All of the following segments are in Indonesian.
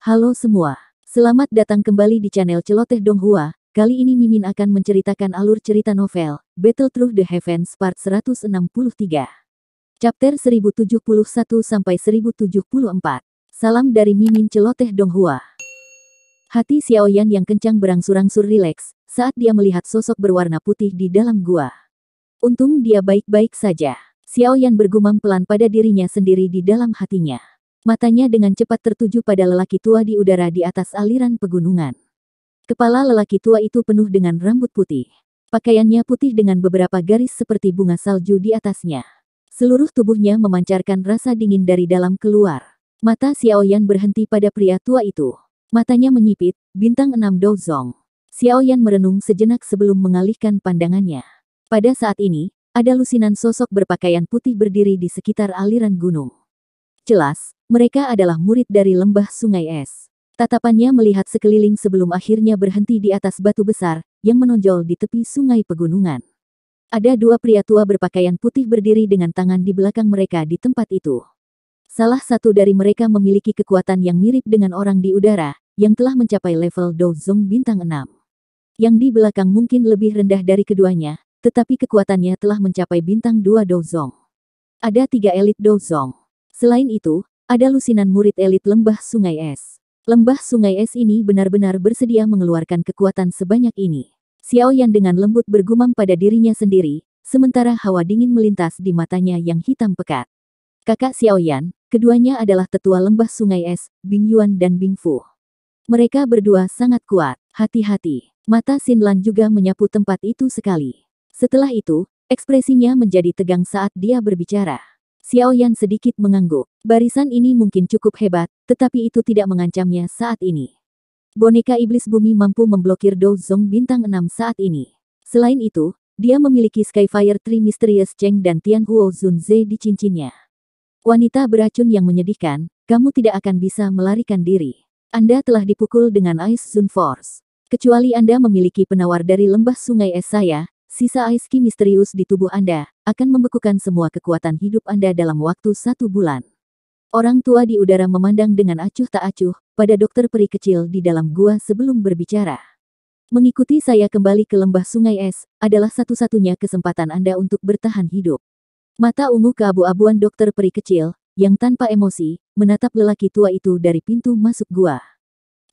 Halo semua, selamat datang kembali di channel Celoteh Donghua. Kali ini Mimin akan menceritakan alur cerita novel Battle Through the Heavens Part 163. Chapter 1071 sampai 1074. Salam dari Mimin Celoteh Donghua. Hati Xiaoyan yang kencang berangsur-angsur rileks saat dia melihat sosok berwarna putih di dalam gua. Untung dia baik-baik saja. Xiaoyan bergumam pelan pada dirinya sendiri di dalam hatinya. Matanya dengan cepat tertuju pada lelaki tua di udara di atas aliran pegunungan. Kepala lelaki tua itu penuh dengan rambut putih. Pakaiannya putih dengan beberapa garis seperti bunga salju di atasnya. Seluruh tubuhnya memancarkan rasa dingin dari dalam keluar. Mata Xiaoyan berhenti pada pria tua itu. Matanya menyipit, bintang 6 Dozong. Xiaoyan merenung sejenak sebelum mengalihkan pandangannya. Pada saat ini, ada lusinan sosok berpakaian putih berdiri di sekitar aliran gunung. Jelas, mereka adalah murid dari lembah sungai es. Tatapannya melihat sekeliling sebelum akhirnya berhenti di atas batu besar, yang menonjol di tepi sungai pegunungan. Ada dua pria tua berpakaian putih berdiri dengan tangan di belakang mereka di tempat itu. Salah satu dari mereka memiliki kekuatan yang mirip dengan orang di udara, yang telah mencapai level Dozong bintang 6. Yang di belakang mungkin lebih rendah dari keduanya, tetapi kekuatannya telah mencapai bintang 2 Dozong. Ada 3 elit Dozong. Selain itu, ada lusinan murid elit lembah sungai es. Lembah sungai es ini benar-benar bersedia mengeluarkan kekuatan sebanyak ini. Xiaoyan dengan lembut bergumam pada dirinya sendiri, sementara hawa dingin melintas di matanya yang hitam pekat. Kakak Xiaoyan, keduanya adalah tetua lembah sungai es, Bing Yuan dan Bing Fu. Mereka berdua sangat kuat, hati-hati. Mata Xinlan juga menyapu tempat itu sekali. Setelah itu, ekspresinya menjadi tegang saat dia berbicara. Xiaoyan sedikit mengangguk. Barisan ini mungkin cukup hebat, tetapi itu tidak mengancamnya saat ini. Boneka iblis bumi mampu memblokir Dozong bintang 6 saat ini. Selain itu, dia memiliki Skyfire Tree Mysterious Cheng dan Tianhuo Zunze di cincinnya. Wanita beracun yang menyedihkan, kamu tidak akan bisa melarikan diri. Anda telah dipukul dengan Ice Zone Force. Kecuali Anda memiliki penawar dari lembah sungai es saya, sisa Ice Ki misterius di tubuh Anda akan membekukan semua kekuatan hidup Anda dalam waktu 1 bulan. Orang tua di udara memandang dengan acuh tak acuh pada dokter peri kecil di dalam gua sebelum berbicara. Mengikuti saya kembali ke lembah sungai es adalah satu-satunya kesempatan Anda untuk bertahan hidup. Mata ungu keabu-abuan dokter peri kecil, yang tanpa emosi, menatap lelaki tua itu dari pintu masuk gua.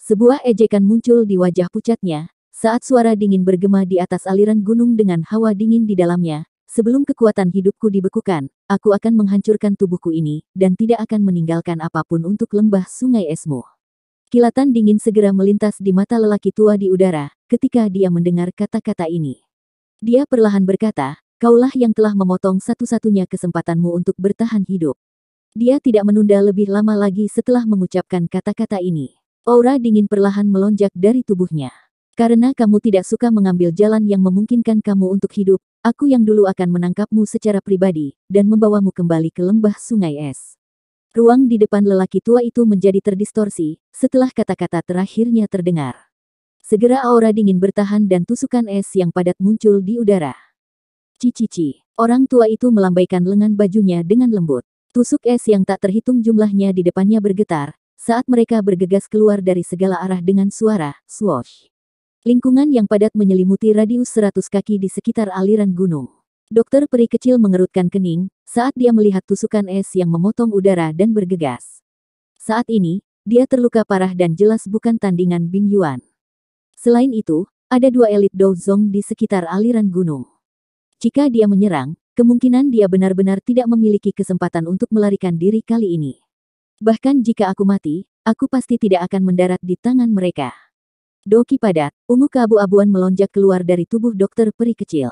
Sebuah ejekan muncul di wajah pucatnya, saat suara dingin bergema di atas aliran gunung dengan hawa dingin di dalamnya. Sebelum kekuatan hidupku dibekukan, aku akan menghancurkan tubuhku ini, dan tidak akan meninggalkan apapun untuk lembah sungai esmu. Kilatan dingin segera melintas di mata lelaki tua di udara, ketika dia mendengar kata-kata ini. Dia perlahan berkata, kaulah yang telah memotong satu-satunya kesempatanmu untuk bertahan hidup. Dia tidak menunda lebih lama lagi setelah mengucapkan kata-kata ini. Aura dingin perlahan melonjak dari tubuhnya. Karena kamu tidak suka mengambil jalan yang memungkinkan kamu untuk hidup, aku yang dulu akan menangkapmu secara pribadi, dan membawamu kembali ke lembah sungai es. Ruang di depan lelaki tua itu menjadi terdistorsi, setelah kata-kata terakhirnya terdengar. Segera aura dingin bertahan dan tusukan es yang padat muncul di udara. Cici. Orang tua itu melambaikan lengan bajunya dengan lembut. Tusuk es yang tak terhitung jumlahnya di depannya bergetar, saat mereka bergegas keluar dari segala arah dengan suara, swoosh. Lingkungan yang padat menyelimuti radius 100 kaki di sekitar aliran gunung. Dokter peri kecil mengerutkan kening, saat dia melihat tusukan es yang memotong udara dan bergegas. Saat ini, dia terluka parah dan jelas bukan tandingan Bing Yuan. Selain itu, ada 2 elit Dozong di sekitar aliran gunung. Jika dia menyerang, kemungkinan dia benar-benar tidak memiliki kesempatan untuk melarikan diri kali ini. Bahkan jika aku mati, aku pasti tidak akan mendarat di tangan mereka. Doki padat, ungu keabu-abuan melonjak keluar dari tubuh dokter peri kecil.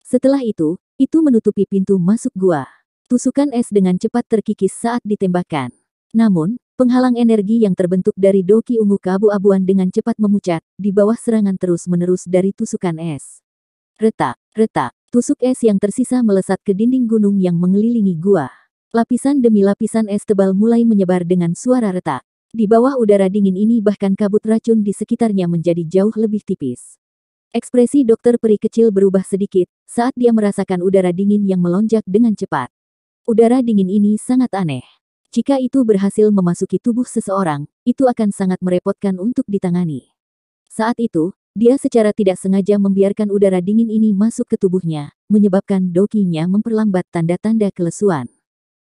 Setelah itu menutupi pintu masuk gua. Tusukan es dengan cepat terkikis saat ditembakkan. Namun, penghalang energi yang terbentuk dari doki ungu keabu-abuan dengan cepat memucat, di bawah serangan terus-menerus dari tusukan es. Retak, tusuk es yang tersisa melesat ke dinding gunung yang mengelilingi gua. Lapisan demi lapisan es tebal mulai menyebar dengan suara retak. Di bawah udara dingin ini bahkan kabut racun di sekitarnya menjadi jauh lebih tipis. Ekspresi dokter peri kecil berubah sedikit, saat dia merasakan udara dingin yang melonjak dengan cepat. Udara dingin ini sangat aneh. Jika itu berhasil memasuki tubuh seseorang, itu akan sangat merepotkan untuk ditangani. Saat itu, dia secara tidak sengaja membiarkan udara dingin ini masuk ke tubuhnya, menyebabkan dokinya memperlambat tanda-tanda kelesuan.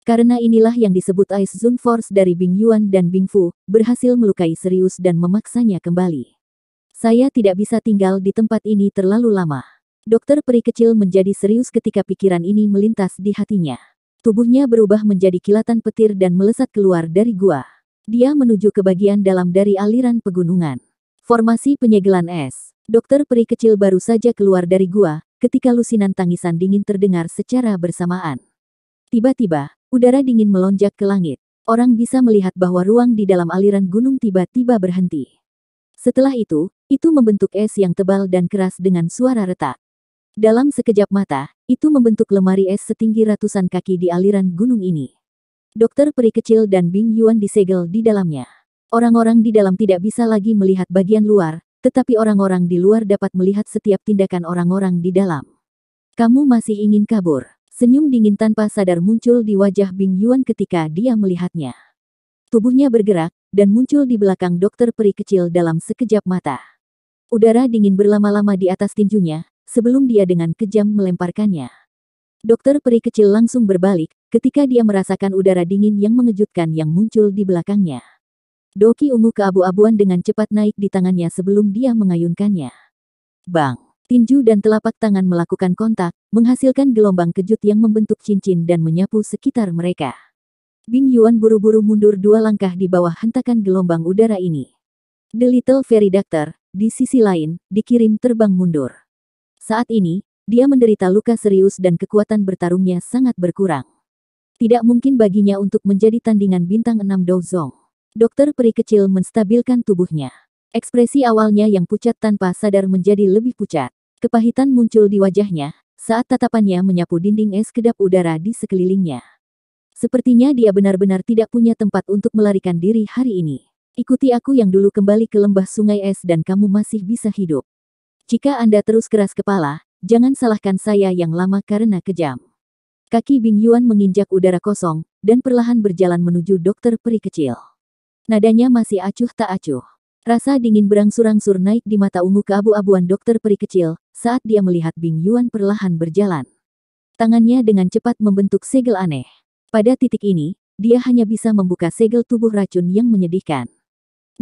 Karena inilah yang disebut Ice Zone Force dari Bing Yuan dan Bing Fu, berhasil melukai serius dan memaksanya kembali. Saya tidak bisa tinggal di tempat ini terlalu lama. Dokter peri kecil menjadi serius ketika pikiran ini melintas di hatinya. Tubuhnya berubah menjadi kilatan petir dan melesat keluar dari gua. Dia menuju ke bagian dalam dari aliran pegunungan. Formasi penyegelan es. Dokter peri kecil baru saja keluar dari gua, ketika lusinan tangisan dingin terdengar secara bersamaan. Tiba-tiba, udara dingin melonjak ke langit. Orang bisa melihat bahwa ruang di dalam aliran gunung tiba-tiba berhenti. Setelah itu membentuk es yang tebal dan keras dengan suara retak. Dalam sekejap mata, itu membentuk lemari es setinggi ratusan kaki di aliran gunung ini. Dokter peri kecil dan Bing Yuan disegel di dalamnya. Orang-orang di dalam tidak bisa lagi melihat bagian luar, tetapi orang-orang di luar dapat melihat setiap tindakan orang-orang di dalam. Kamu masih ingin kabur? Senyum dingin tanpa sadar muncul di wajah Bing Yuan ketika dia melihatnya. Tubuhnya bergerak, dan muncul di belakang dokter peri kecil dalam sekejap mata. Udara dingin berlama-lama di atas tinjunya, sebelum dia dengan kejam melemparkannya. Dokter peri kecil langsung berbalik, ketika dia merasakan udara dingin yang mengejutkan yang muncul di belakangnya. Doki ungu keabu-abuan dengan cepat naik di tangannya sebelum dia mengayunkannya. Bang! Tinju dan telapak tangan melakukan kontak, menghasilkan gelombang kejut yang membentuk cincin dan menyapu sekitar mereka. Bing Yuan buru-buru mundur 2 langkah di bawah hentakan gelombang udara ini. The Little Fairy Doctor, di sisi lain, dikirim terbang mundur. Saat ini, dia menderita luka serius dan kekuatan bertarungnya sangat berkurang. Tidak mungkin baginya untuk menjadi tandingan bintang 6 Dozong. Dokter peri kecil menstabilkan tubuhnya. Ekspresi awalnya yang pucat tanpa sadar menjadi lebih pucat. Kepahitan muncul di wajahnya, saat tatapannya menyapu dinding es kedap udara di sekelilingnya. Sepertinya dia benar-benar tidak punya tempat untuk melarikan diri hari ini. Ikuti aku yang dulu kembali ke lembah sungai es dan kamu masih bisa hidup. Jika Anda terus keras kepala, jangan salahkan saya yang lama karena kejam. Kaki Bing Yuan menginjak udara kosong, dan perlahan berjalan menuju dokter peri kecil. Nadanya masih acuh tak acuh. Rasa dingin berangsur-angsur naik di mata ungu keabu-abuan dokter peri kecil, saat dia melihat Bing Yuan perlahan berjalan. Tangannya dengan cepat membentuk segel aneh. Pada titik ini, dia hanya bisa membuka segel tubuh racun yang menyedihkan.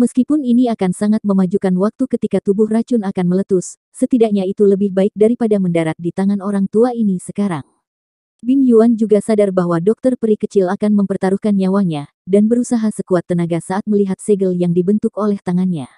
Meskipun ini akan sangat memajukan waktu ketika tubuh racun akan meletus, setidaknya itu lebih baik daripada mendarat di tangan orang tua ini sekarang. Bing Yuan juga sadar bahwa dokter peri kecil akan mempertaruhkan nyawanya, dan berusaha sekuat tenaga saat melihat segel yang dibentuk oleh tangannya.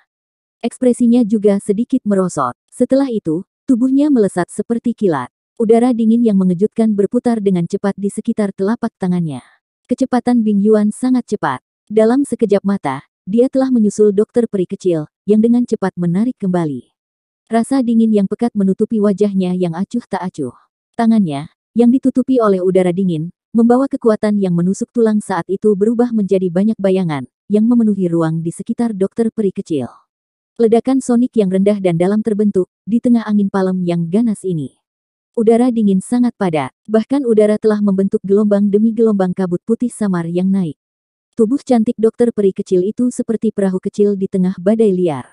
Ekspresinya juga sedikit merosot. Setelah itu, tubuhnya melesat seperti kilat. Udara dingin yang mengejutkan berputar dengan cepat di sekitar telapak tangannya. Kecepatan Bing Yuan sangat cepat. Dalam sekejap mata, dia telah menyusul dokter peri kecil, yang dengan cepat menarik kembali. Rasa dingin yang pekat menutupi wajahnya yang acuh tak acuh. Tangannya, yang ditutupi oleh udara dingin, membawa kekuatan yang menusuk tulang saat itu berubah menjadi banyak bayangan, yang memenuhi ruang di sekitar dokter peri kecil. Ledakan sonik yang rendah dan dalam terbentuk, di tengah angin palem yang ganas ini. Udara dingin sangat padat, bahkan udara telah membentuk gelombang demi gelombang kabut putih samar yang naik. Tubuh cantik dokter peri kecil itu seperti perahu kecil di tengah badai liar.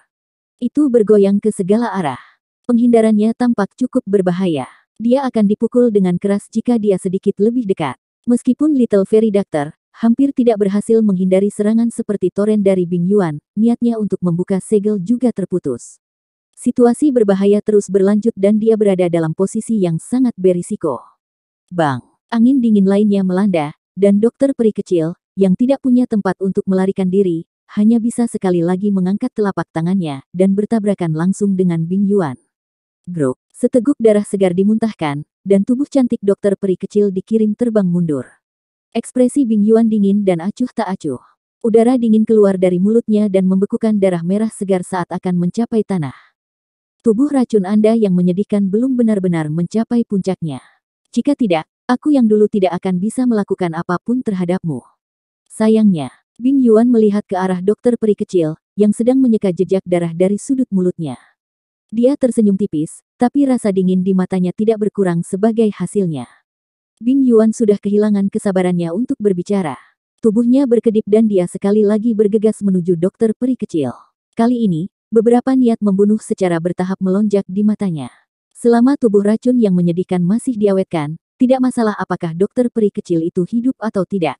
Itu bergoyang ke segala arah. Penghindarannya tampak cukup berbahaya. Dia akan dipukul dengan keras jika dia sedikit lebih dekat. Meskipun Little Fairy Doctor hampir tidak berhasil menghindari serangan seperti toren dari Bing Yuan, niatnya untuk membuka segel juga terputus. Situasi berbahaya terus berlanjut dan dia berada dalam posisi yang sangat berisiko. Bang! Angin dingin lainnya melanda, dan dokter peri kecil, yang tidak punya tempat untuk melarikan diri, hanya bisa sekali lagi mengangkat telapak tangannya, dan bertabrakan langsung dengan Bing Yuan. Gruk! Seteguk darah segar dimuntahkan, dan tubuh cantik dokter peri kecil dikirim terbang mundur. Ekspresi Bing Yuan dingin dan acuh tak acuh. Udara dingin keluar dari mulutnya dan membekukan darah merah segar saat akan mencapai tanah. Tubuh racun Anda yang menyedihkan belum benar-benar mencapai puncaknya. Jika tidak, aku yang dulu tidak akan bisa melakukan apapun terhadapmu. Sayangnya, Bing Yuan melihat ke arah dokter peri kecil, yang sedang menyeka jejak darah dari sudut mulutnya. Dia tersenyum tipis, tapi rasa dingin di matanya tidak berkurang sebagai hasilnya. Bing Yuan sudah kehilangan kesabarannya untuk berbicara. Tubuhnya berkedip dan dia sekali lagi bergegas menuju dokter peri kecil. Kali ini, beberapa niat membunuh secara bertahap melonjak di matanya. Selama tubuh racun yang menyedihkan masih diawetkan, tidak masalah apakah dokter peri kecil itu hidup atau tidak.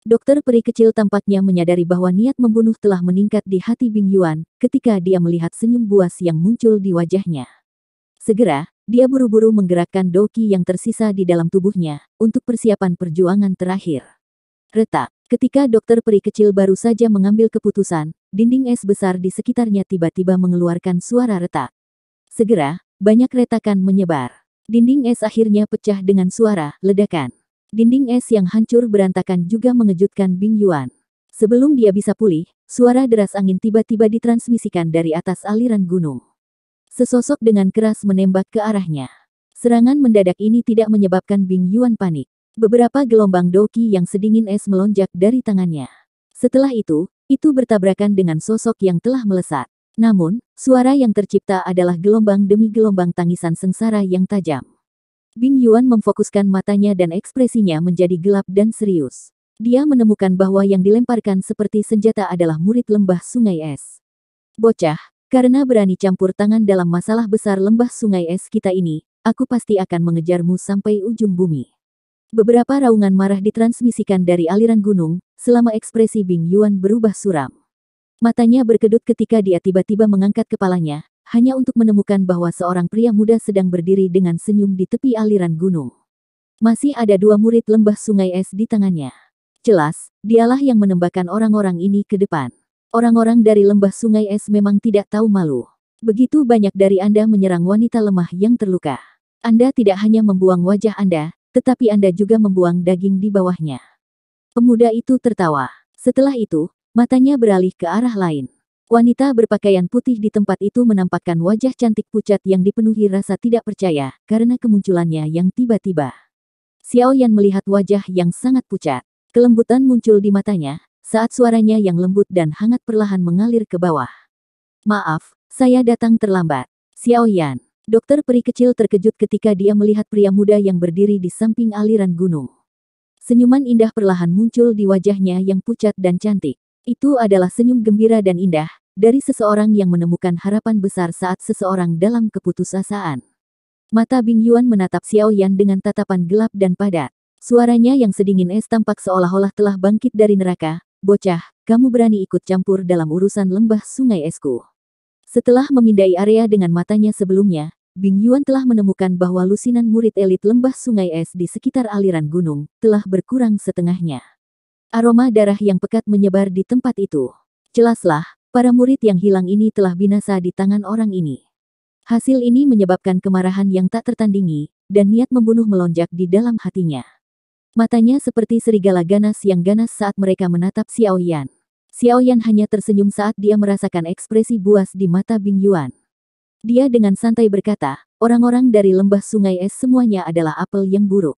Dokter peri kecil tampaknya menyadari bahwa niat membunuh telah meningkat di hati Bing Yuan ketika dia melihat senyum buas yang muncul di wajahnya. Segera, dia buru-buru menggerakkan doki yang tersisa di dalam tubuhnya untuk persiapan perjuangan terakhir. Retak. Ketika dokter peri kecil baru saja mengambil keputusan, dinding es besar di sekitarnya tiba-tiba mengeluarkan suara retak. Segera, banyak retakan menyebar. Dinding es akhirnya pecah dengan suara ledakan. Dinding es yang hancur berantakan juga mengejutkan Bing Yuan. Sebelum dia bisa pulih, suara deras angin tiba-tiba ditransmisikan dari atas aliran gunung. Sesosok dengan keras menembak ke arahnya. Serangan mendadak ini tidak menyebabkan Bing Yuan panik. Beberapa gelombang doki yang sedingin es melonjak dari tangannya. Setelah itu bertabrakan dengan sosok yang telah melesat. Namun, suara yang tercipta adalah gelombang demi gelombang tangisan sengsara yang tajam. Bing Yuan memfokuskan matanya dan ekspresinya menjadi gelap dan serius. Dia menemukan bahwa yang dilemparkan seperti senjata adalah murid lembah sungai es. Bocah, karena berani campur tangan dalam masalah besar lembah sungai es kita ini, aku pasti akan mengejarmu sampai ujung bumi. Beberapa raungan marah ditransmisikan dari aliran gunung, selama ekspresi Bing Yuan berubah suram. Matanya berkedut ketika dia tiba-tiba mengangkat kepalanya, hanya untuk menemukan bahwa seorang pria muda sedang berdiri dengan senyum di tepi aliran gunung. Masih ada dua murid lembah sungai es di tangannya. Jelas, dialah yang menembakkan orang-orang ini ke depan. Orang-orang dari lembah sungai es memang tidak tahu malu. Begitu banyak dari Anda menyerang wanita lemah yang terluka. Anda tidak hanya membuang wajah Anda, tetapi Anda juga membuang daging di bawahnya. Pemuda itu tertawa. Setelah itu, matanya beralih ke arah lain. Wanita berpakaian putih di tempat itu menampakkan wajah cantik pucat yang dipenuhi rasa tidak percaya karena kemunculannya yang tiba-tiba. Xiao Yan melihat wajah yang sangat pucat. Kelembutan muncul di matanya saat suaranya yang lembut dan hangat perlahan mengalir ke bawah. Maaf, saya datang terlambat. Xiao Yan. Dokter peri kecil terkejut ketika dia melihat pria muda yang berdiri di samping aliran gunung. Senyuman indah perlahan muncul di wajahnya yang pucat dan cantik. Itu adalah senyum gembira dan indah, dari seseorang yang menemukan harapan besar saat seseorang dalam keputusasaan. Mata Bing Yuan menatap Xiao Yan dengan tatapan gelap dan padat. Suaranya yang sedingin es tampak seolah-olah telah bangkit dari neraka. Bocah, kamu berani ikut campur dalam urusan lembah sungai esku. Setelah memindai area dengan matanya sebelumnya, Bing Yuan telah menemukan bahwa lusinan murid elit lembah sungai es di sekitar aliran gunung telah berkurang setengahnya. Aroma darah yang pekat menyebar di tempat itu. Jelaslah, para murid yang hilang ini telah binasa di tangan orang ini. Hasil ini menyebabkan kemarahan yang tak tertandingi, dan niat membunuh melonjak di dalam hatinya. Matanya seperti serigala ganas yang ganas saat mereka menatap Xiao Yan. Xiao Yan hanya tersenyum saat dia merasakan ekspresi buas di mata Bing Yuan. Dia dengan santai berkata, orang-orang dari lembah sungai es semuanya adalah apel yang buruk.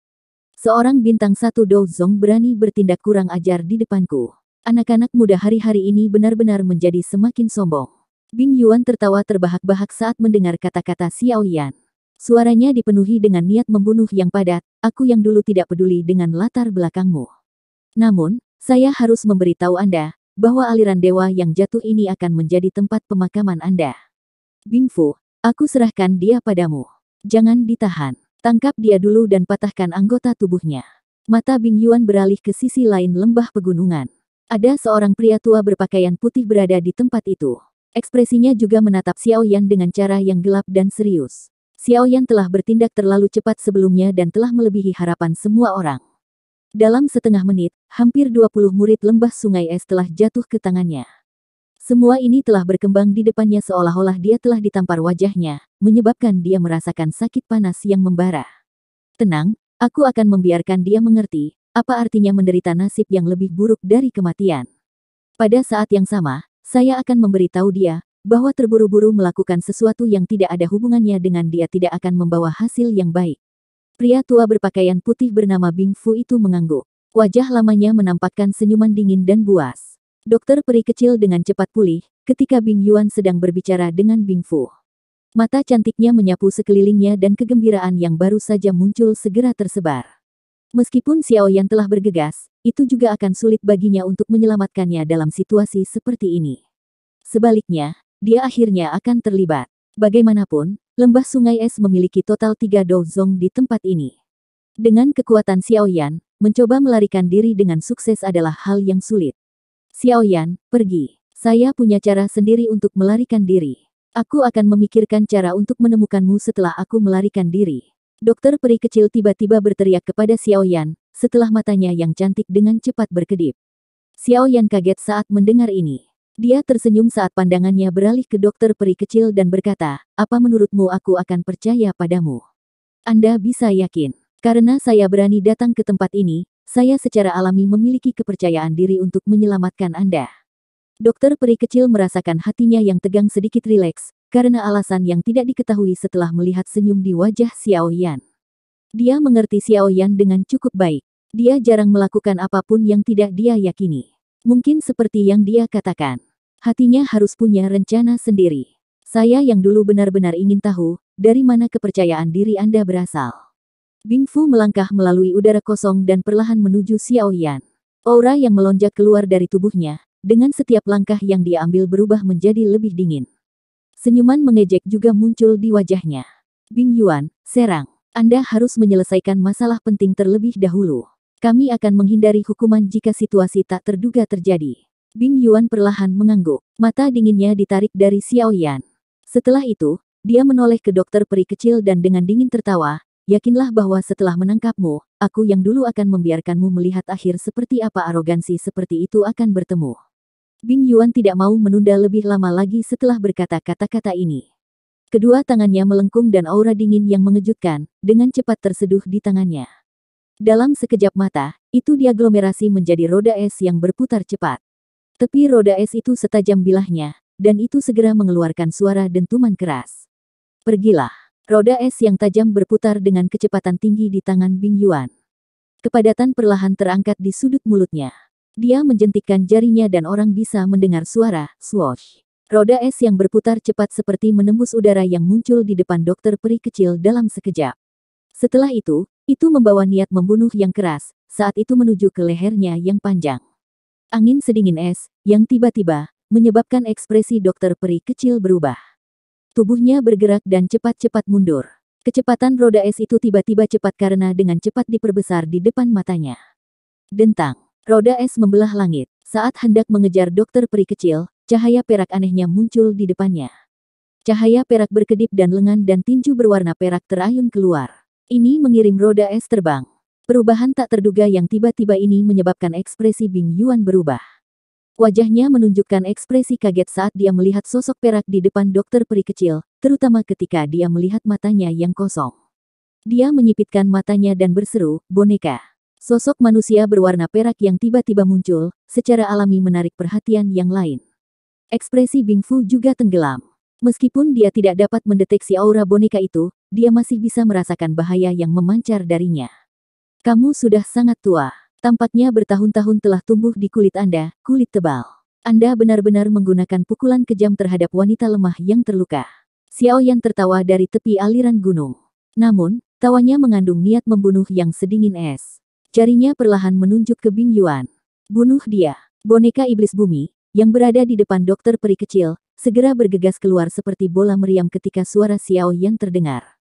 Seorang bintang 1 Douzong berani bertindak kurang ajar di depanku. Anak-anak muda hari-hari ini benar-benar menjadi semakin sombong. Bing Yuan tertawa terbahak-bahak saat mendengar kata-kata Xiao Yan. Suaranya dipenuhi dengan niat membunuh yang padat, aku yang dulu tidak peduli dengan latar belakangmu. Namun, saya harus memberitahu Anda, bahwa aliran dewa yang jatuh ini akan menjadi tempat pemakaman Anda. Bing Fu, aku serahkan dia padamu. Jangan ditahan. Tangkap dia dulu dan patahkan anggota tubuhnya. Mata Bing Yuan beralih ke sisi lain lembah pegunungan. Ada seorang pria tua berpakaian putih berada di tempat itu. Ekspresinya juga menatap Xiao Yan dengan cara yang gelap dan serius. Xiao Yan telah bertindak terlalu cepat sebelumnya dan telah melebihi harapan semua orang. Dalam setengah menit, hampir 20 murid lembah sungai es telah jatuh ke tangannya. Semua ini telah berkembang di depannya seolah-olah dia telah ditampar wajahnya, menyebabkan dia merasakan sakit panas yang membara. Tenang, aku akan membiarkan dia mengerti, apa artinya menderita nasib yang lebih buruk dari kematian. Pada saat yang sama, saya akan memberitahu dia, bahwa terburu-buru melakukan sesuatu yang tidak ada hubungannya dengan dia tidak akan membawa hasil yang baik. Pria tua berpakaian putih bernama Bing Fu itu mengangguk. Wajah lamanya menampakkan senyuman dingin dan buas. Dokter peri kecil dengan cepat pulih, ketika Bing Yuan sedang berbicara dengan Bing Fu. Mata cantiknya menyapu sekelilingnya dan kegembiraan yang baru saja muncul segera tersebar. Meskipun Xiao Yan telah bergegas, itu juga akan sulit baginya untuk menyelamatkannya dalam situasi seperti ini. Sebaliknya, dia akhirnya akan terlibat. Bagaimanapun, lembah sungai es memiliki total 3 dozong di tempat ini. Dengan kekuatan Xiaoyan, mencoba melarikan diri dengan sukses adalah hal yang sulit. Xiaoyan, pergi. Saya punya cara sendiri untuk melarikan diri. Aku akan memikirkan cara untuk menemukanmu setelah aku melarikan diri. Dokter peri kecil tiba-tiba berteriak kepada Xiaoyan, setelah matanya yang cantik dengan cepat berkedip. Xiaoyan kaget saat mendengar ini. Dia tersenyum saat pandangannya beralih ke dokter peri kecil dan berkata, apa menurutmu aku akan percaya padamu? Anda bisa yakin. Karena saya berani datang ke tempat ini, saya secara alami memiliki kepercayaan diri untuk menyelamatkan Anda. Dokter peri kecil merasakan hatinya yang tegang sedikit rileks, karena alasan yang tidak diketahui setelah melihat senyum di wajah Xiaoyan. Dia mengerti Xiaoyan dengan cukup baik. Dia jarang melakukan apapun yang tidak dia yakini. Mungkin seperti yang dia katakan. Hatinya harus punya rencana sendiri. Saya yang dulu benar-benar ingin tahu, dari mana kepercayaan diri Anda berasal. Bing Fu melangkah melalui udara kosong dan perlahan menuju Xiaoyan. Aura yang melonjak keluar dari tubuhnya, dengan setiap langkah yang dia ambil berubah menjadi lebih dingin. Senyuman mengejek juga muncul di wajahnya. Bing Yuan, serang. Anda harus menyelesaikan masalah penting terlebih dahulu. Kami akan menghindari hukuman jika situasi tak terduga terjadi. Bing Yuan perlahan mengangguk. Mata dinginnya ditarik dari Xiaoyan. Setelah itu, dia menoleh ke dokter peri kecil dan dengan dingin tertawa, yakinlah bahwa setelah menangkapmu, aku yang dulu akan membiarkanmu melihat akhir seperti apa arogansi seperti itu akan bertemu. Bing Yuan tidak mau menunda lebih lama lagi setelah berkata kata-kata ini. Kedua tangannya melengkung dan aura dingin yang mengejutkan, dengan cepat terseduh di tangannya. Dalam sekejap mata, itu diaglomerasi menjadi roda es yang berputar cepat. Tepi roda es itu setajam bilahnya, dan itu segera mengeluarkan suara dentuman keras. Pergilah. Roda es yang tajam berputar dengan kecepatan tinggi di tangan Bing Yuan. Kepadatan perlahan terangkat di sudut mulutnya. Dia menjentikkan jarinya dan orang bisa mendengar suara swoosh. Roda es yang berputar cepat seperti menembus udara yang muncul di depan dokter peri kecil dalam sekejap. Setelah itu membawa niat membunuh yang keras, saat itu menuju ke lehernya yang panjang. Angin sedingin es, yang tiba-tiba, menyebabkan ekspresi dokter peri kecil berubah. Tubuhnya bergerak dan cepat-cepat mundur. Kecepatan roda es itu tiba-tiba cepat karena dengan cepat diperbesar di depan matanya. Dentang. Roda es membelah langit. Saat hendak mengejar dokter peri kecil, cahaya perak anehnya muncul di depannya. Cahaya perak berkedip dan lengan dan tinju berwarna perak terayun keluar. Ini mengirim roda es terbang. Perubahan tak terduga yang tiba-tiba ini menyebabkan ekspresi Bing Yuan berubah. Wajahnya menunjukkan ekspresi kaget saat dia melihat sosok perak di depan dokter peri kecil, terutama ketika dia melihat matanya yang kosong. Dia menyipitkan matanya dan berseru, boneka. Sosok manusia berwarna perak yang tiba-tiba muncul, secara alami menarik perhatian yang lain. Ekspresi Bing Fu juga tenggelam. Meskipun dia tidak dapat mendeteksi aura boneka itu, dia masih bisa merasakan bahaya yang memancar darinya. Kamu sudah sangat tua. Tampaknya bertahun-tahun telah tumbuh di kulit Anda, kulit tebal. Anda benar-benar menggunakan pukulan kejam terhadap wanita lemah yang terluka. Xiaoyan tertawa dari tepi aliran gunung. Namun, tawanya mengandung niat membunuh yang sedingin es. Jarinya perlahan menunjuk ke Bing Yuan. Bunuh dia. Boneka iblis bumi, yang berada di depan dokter peri kecil, segera bergegas keluar seperti bola meriam ketika suara Xiaoyan terdengar.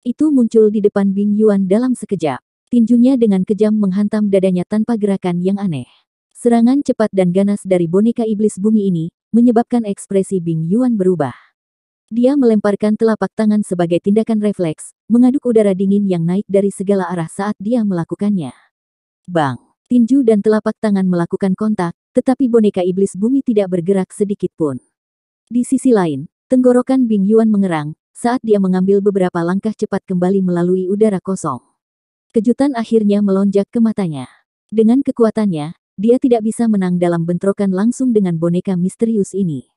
Itu muncul di depan Bing Yuan dalam sekejap. Tinjunya dengan kejam menghantam dadanya tanpa gerakan yang aneh. Serangan cepat dan ganas dari boneka iblis bumi ini, menyebabkan ekspresi Bing Yuan berubah. Dia melemparkan telapak tangan sebagai tindakan refleks, mengaduk udara dingin yang naik dari segala arah saat dia melakukannya. Bang! Tinju dan telapak tangan melakukan kontak, tetapi boneka iblis bumi tidak bergerak sedikit pun. Di sisi lain, tenggorokan Bing Yuan mengerang, saat dia mengambil beberapa langkah cepat kembali melalui udara kosong. Kejutan akhirnya melonjak ke matanya. Dengan kekuatannya, dia tidak bisa menang dalam bentrokan langsung dengan boneka misterius ini.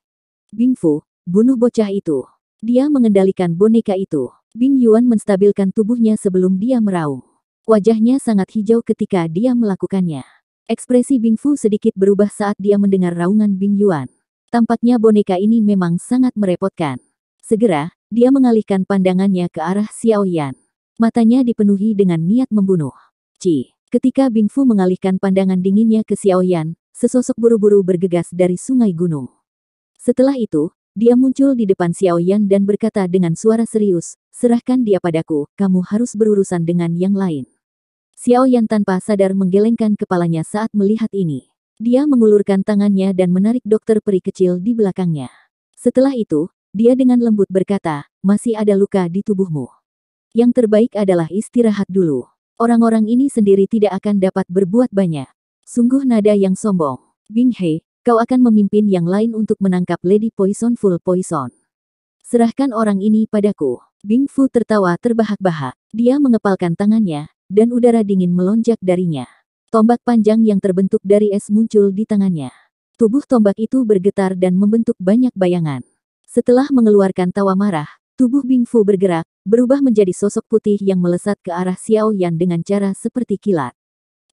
Bing Fu, bunuh bocah itu. Dia mengendalikan boneka itu. Bing Yuan menstabilkan tubuhnya sebelum dia meraung. Wajahnya sangat hijau ketika dia melakukannya. Ekspresi Bing Fu sedikit berubah saat dia mendengar raungan Bing Yuan. Tampaknya boneka ini memang sangat merepotkan. Segera, dia mengalihkan pandangannya ke arah Xiaoyan. Matanya dipenuhi dengan niat membunuh. Ci. Ketika Bing Fu mengalihkan pandangan dinginnya ke Xiao Yan, sesosok buru-buru bergegas dari sungai gunung. Setelah itu, dia muncul di depan Xiao Yan dan berkata dengan suara serius, "Serahkan dia padaku, kamu harus berurusan dengan yang lain." Xiao Yan tanpa sadar menggelengkan kepalanya saat melihat ini. Dia mengulurkan tangannya dan menarik dokter peri kecil di belakangnya. Setelah itu, dia dengan lembut berkata, "Masih ada luka di tubuhmu. Yang terbaik adalah istirahat dulu. Orang-orang ini sendiri tidak akan dapat berbuat banyak." Sungguh nada yang sombong. "Bing He, kau akan memimpin yang lain untuk menangkap Lady Poison Full Poison. Serahkan orang ini padaku." Bing Fu tertawa terbahak-bahak. Dia mengepalkan tangannya, dan udara dingin melonjak darinya. Tombak panjang yang terbentuk dari es muncul di tangannya. Tubuh tombak itu bergetar dan membentuk banyak bayangan. Setelah mengeluarkan tawa marah, tubuh Bing Fu bergerak, berubah menjadi sosok putih yang melesat ke arah Xiao Yan dengan cara seperti kilat.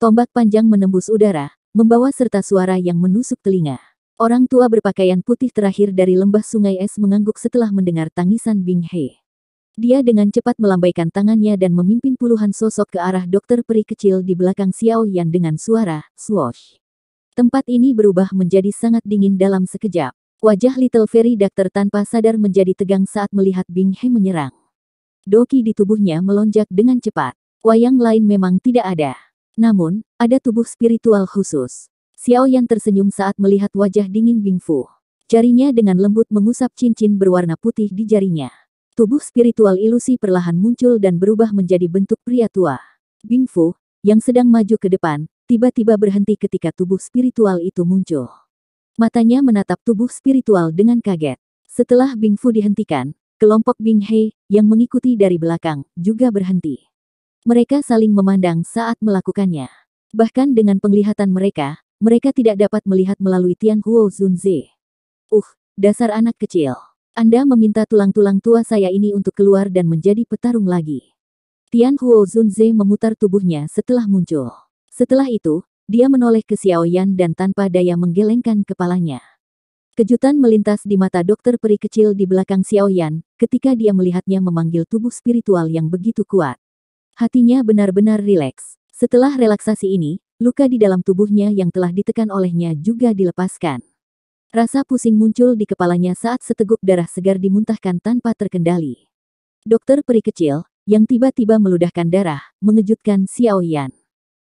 Tombak panjang menembus udara, membawa serta suara yang menusuk telinga. Orang tua berpakaian putih terakhir dari lembah sungai es mengangguk setelah mendengar tangisan Bing He. Dia dengan cepat melambaikan tangannya dan memimpin puluhan sosok ke arah dokter peri kecil di belakang Xiao Yan dengan suara, "Swoosh." Tempat ini berubah menjadi sangat dingin dalam sekejap. Wajah Little Fairy Doctor tanpa sadar menjadi tegang saat melihat Bing He menyerang. Doki di tubuhnya melonjak dengan cepat. Wayang lain memang tidak ada. Namun, ada tubuh spiritual khusus. Xiao Yan tersenyum saat melihat wajah dingin Bing Fu. Jarinya dengan lembut mengusap cincin berwarna putih di jarinya. Tubuh spiritual ilusi perlahan muncul dan berubah menjadi bentuk pria tua. Bing Fu, yang sedang maju ke depan, tiba-tiba berhenti ketika tubuh spiritual itu muncul. Matanya menatap tubuh spiritual dengan kaget. Setelah Bing Fu dihentikan, kelompok Bing He, yang mengikuti dari belakang, juga berhenti. Mereka saling memandang saat melakukannya. Bahkan dengan penglihatan mereka, mereka tidak dapat melihat melalui Tian Huo Zunze. Dasar anak kecil. Anda meminta tulang-tulang tua saya ini untuk keluar dan menjadi petarung lagi. Tian Huo Zunze memutar tubuhnya setelah muncul. Setelah itu, dia menoleh ke Xiao Yan dan tanpa daya menggelengkan kepalanya. Kejutan melintas di mata dokter peri kecil di belakang Xiao Yan, ketika dia melihatnya memanggil tubuh spiritual yang begitu kuat. Hatinya benar-benar rileks. Setelah relaksasi ini, luka di dalam tubuhnya yang telah ditekan olehnya juga dilepaskan. Rasa pusing muncul di kepalanya saat seteguk darah segar dimuntahkan tanpa terkendali. Dokter peri kecil, yang tiba-tiba meludahkan darah, mengejutkan Xiao Yan.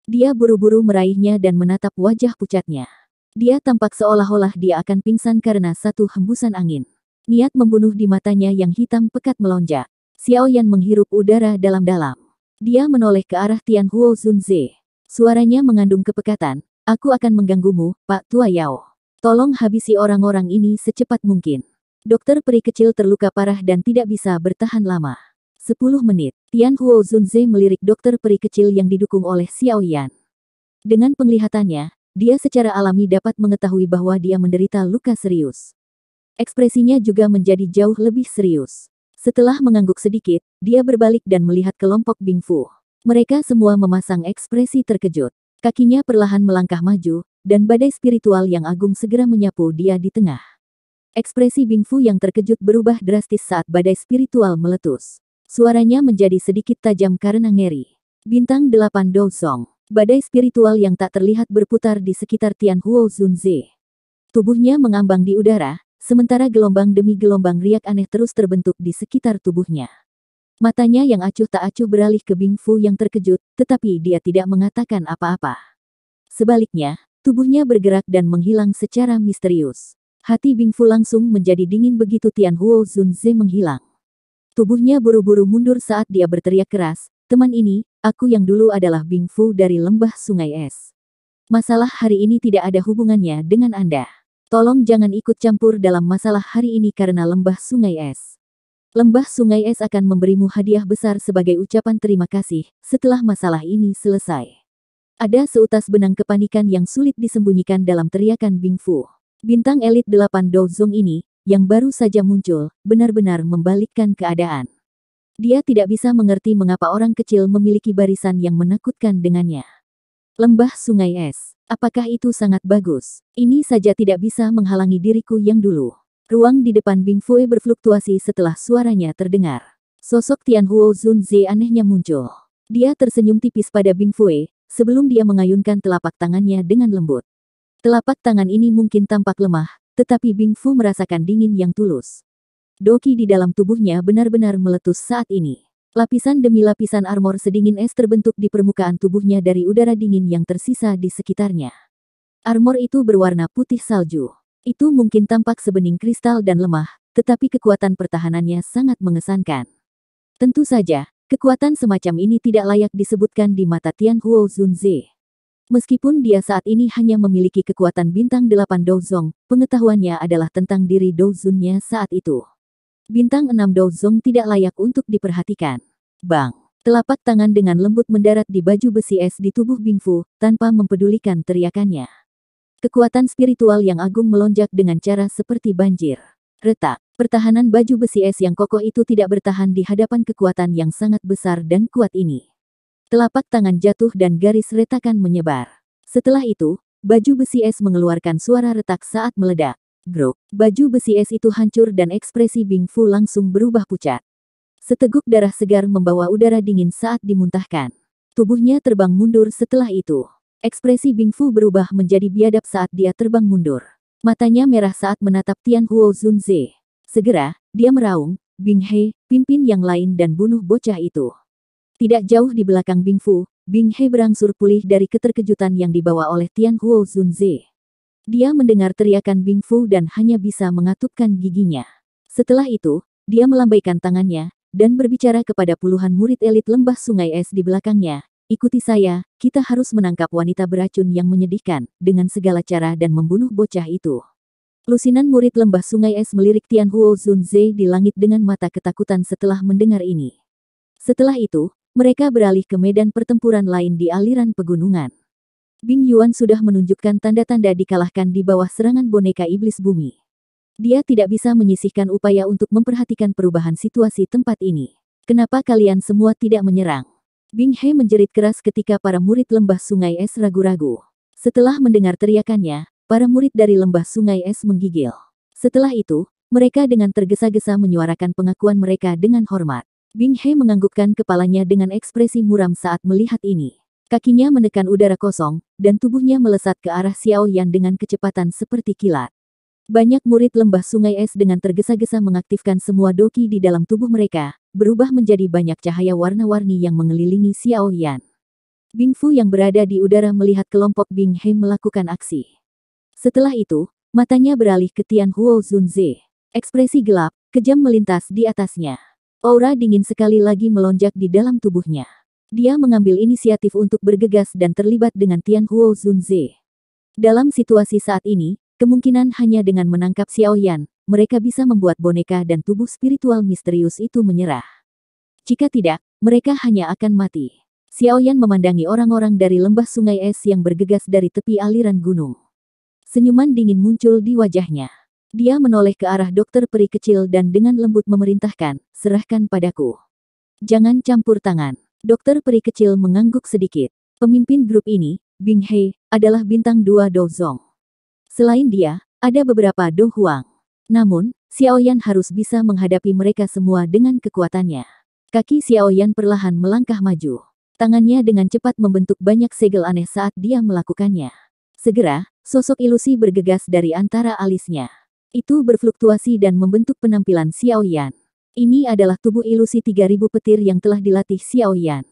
Dia buru-buru meraihnya dan menatap wajah pucatnya. Dia tampak seolah-olah dia akan pingsan karena satu hembusan angin. Niat membunuh di matanya yang hitam pekat melonjak. Xiao Yan menghirup udara dalam-dalam. Dia menoleh ke arah Tian Huo Zunze. Suaranya mengandung kepekatan. "Aku akan mengganggumu, Pak Tua Yao. Tolong habisi orang-orang ini secepat mungkin." Dokter peri kecil terluka parah dan tidak bisa bertahan lama. 10 menit, Tian Huo Zunze melirik dokter peri kecil yang didukung oleh Xiao Yan. Dengan penglihatannya, dia secara alami dapat mengetahui bahwa dia menderita luka serius. Ekspresinya juga menjadi jauh lebih serius. Setelah mengangguk sedikit, dia berbalik dan melihat kelompok Bing Fu. Mereka semua memasang ekspresi terkejut. Kakinya perlahan melangkah maju, dan badai spiritual yang agung segera menyapu dia di tengah. Ekspresi Bing Fu yang terkejut berubah drastis saat badai spiritual meletus. Suaranya menjadi sedikit tajam karena ngeri. Bintang 8 Douzong. Badai spiritual yang tak terlihat berputar di sekitar Tian Huo Zunze. Tubuhnya mengambang di udara, sementara gelombang demi gelombang riak aneh terus terbentuk di sekitar tubuhnya. Matanya yang acuh tak acuh beralih ke Bing Fu yang terkejut, tetapi dia tidak mengatakan apa-apa. Sebaliknya, tubuhnya bergerak dan menghilang secara misterius. Hati Bing Fu langsung menjadi dingin begitu Tian Huo Zunze menghilang. Tubuhnya buru-buru mundur saat dia berteriak keras, "Teman ini, aku yang dulu adalah Bing Fu dari lembah sungai es. Masalah hari ini tidak ada hubungannya dengan Anda. Tolong jangan ikut campur dalam masalah hari ini karena lembah sungai es. Lembah sungai es akan memberimu hadiah besar sebagai ucapan terima kasih setelah masalah ini selesai." Ada seutas benang kepanikan yang sulit disembunyikan dalam teriakan Bing Fu. Bintang elit 8 Douzong ini, yang baru saja muncul, benar-benar membalikkan keadaan. Dia tidak bisa mengerti mengapa orang kecil memiliki barisan yang menakutkan dengannya. Lembah sungai es. Apakah itu sangat bagus? Ini saja tidak bisa menghalangi diriku yang dulu. Ruang di depan Bing Fu berfluktuasi setelah suaranya terdengar. Sosok Tian Huo Zunze anehnya muncul. Dia tersenyum tipis pada Bing Fu, sebelum dia mengayunkan telapak tangannya dengan lembut. Telapak tangan ini mungkin tampak lemah, tetapi Bing Fu merasakan dingin yang tulus. Doki di dalam tubuhnya benar-benar meletus saat ini. Lapisan demi lapisan armor sedingin es terbentuk di permukaan tubuhnya dari udara dingin yang tersisa di sekitarnya. Armor itu berwarna putih salju. Itu mungkin tampak sebening kristal dan lemah, tetapi kekuatan pertahanannya sangat mengesankan. Tentu saja, kekuatan semacam ini tidak layak disebutkan di mata Tian Huo Zunze. Meskipun dia saat ini hanya memiliki kekuatan bintang 8 Douzong, pengetahuannya adalah tentang diri Douzunnya saat itu. Bintang 6 Douzong tidak layak untuk diperhatikan. Bang! Telapak tangan dengan lembut mendarat di baju besi es di tubuh Bing Fu, tanpa mempedulikan teriakannya. Kekuatan spiritual yang agung melonjak dengan cara seperti banjir. Retak, pertahanan baju besi es yang kokoh itu tidak bertahan di hadapan kekuatan yang sangat besar dan kuat ini. Telapak tangan jatuh dan garis retakan menyebar. Setelah itu, baju besi es mengeluarkan suara retak saat meledak. Grok, baju besi es itu hancur dan ekspresi Bing Fu langsung berubah pucat. Seteguk darah segar membawa udara dingin saat dimuntahkan. Tubuhnya terbang mundur setelah itu. Ekspresi Bing Fu berubah menjadi biadab saat dia terbang mundur. Matanya merah saat menatap Tian Huo Zunze. Segera, dia meraung, "Bing He, pimpin yang lain dan bunuh bocah itu." Tidak jauh di belakang Bing Fu, Bing He berangsur pulih dari keterkejutan yang dibawa oleh Tian Huo Zunze. Dia mendengar teriakan Bing Fu dan hanya bisa mengatupkan giginya. Setelah itu, dia melambaikan tangannya, dan berbicara kepada puluhan murid elit lembah sungai es di belakangnya. "Ikuti saya, kita harus menangkap wanita beracun yang menyedihkan, dengan segala cara dan membunuh bocah itu." Lusinan murid lembah sungai es melirik Tian Huo Zunze di langit dengan mata ketakutan setelah mendengar ini. Setelah itu, mereka beralih ke medan pertempuran lain di aliran pegunungan. Bing Yuan sudah menunjukkan tanda-tanda dikalahkan di bawah serangan boneka iblis bumi. Dia tidak bisa menyisihkan upaya untuk memperhatikan perubahan situasi tempat ini. "Kenapa kalian semua tidak menyerang?" Bing He menjerit keras ketika para murid lembah sungai es ragu-ragu. Setelah mendengar teriakannya, para murid dari lembah sungai es menggigil. Setelah itu, mereka dengan tergesa-gesa menyuarakan pengakuan mereka dengan hormat. Bing He menganggukkan kepalanya dengan ekspresi muram saat melihat ini. Kakinya menekan udara kosong, dan tubuhnya melesat ke arah Xiao Yan dengan kecepatan seperti kilat. Banyak murid lembah sungai es dengan tergesa-gesa mengaktifkan semua doki di dalam tubuh mereka, berubah menjadi banyak cahaya warna-warni yang mengelilingi Xiao Yan. Bing Fu yang berada di udara melihat kelompok Bing He melakukan aksi. Setelah itu, matanya beralih ke Tian Huo Zunze. Ekspresi gelap, kejam melintas di atasnya. Aura dingin sekali lagi melonjak di dalam tubuhnya. Dia mengambil inisiatif untuk bergegas dan terlibat dengan Tian Huo Zunze. Dalam situasi saat ini, kemungkinan hanya dengan menangkap Xiao Yan, mereka bisa membuat boneka dan tubuh spiritual misterius itu menyerah. Jika tidak, mereka hanya akan mati. Xiao Yan memandangi orang-orang dari lembah sungai es yang bergegas dari tepi aliran gunung. Senyuman dingin muncul di wajahnya. Dia menoleh ke arah dokter peri kecil dan dengan lembut memerintahkan, "Serahkan padaku. Jangan campur tangan." Dokter peri kecil mengangguk sedikit. Pemimpin grup ini, Bing He, adalah bintang 2 Douzong. Selain dia, ada beberapa Do Huang. Namun, Xiao Yan harus bisa menghadapi mereka semua dengan kekuatannya. Kaki Xiao Yan perlahan melangkah maju. Tangannya dengan cepat membentuk banyak segel aneh saat dia melakukannya. Segera, sosok ilusi bergegas dari antara alisnya. Itu berfluktuasi dan membentuk penampilan Xiao Yan. Ini adalah tubuh ilusi 3000 petir yang telah dilatih Xiao Yan.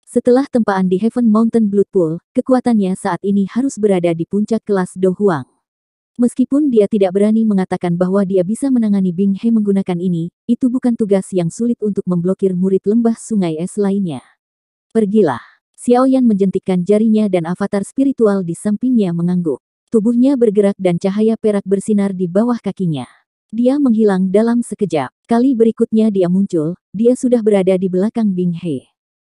Setelah tempaan di Heaven Mountain Blood Pool, kekuatannya saat ini harus berada di puncak kelas Do Huang. Meskipun dia tidak berani mengatakan bahwa dia bisa menangani Bing He menggunakan ini, itu bukan tugas yang sulit untuk memblokir murid lembah sungai es lainnya. "Pergilah." Xiao Yan menjentikkan jarinya dan avatar spiritual di sampingnya mengangguk. Tubuhnya bergerak dan cahaya perak bersinar di bawah kakinya. Dia menghilang dalam sekejap. Kali berikutnya dia muncul, dia sudah berada di belakang Bing He.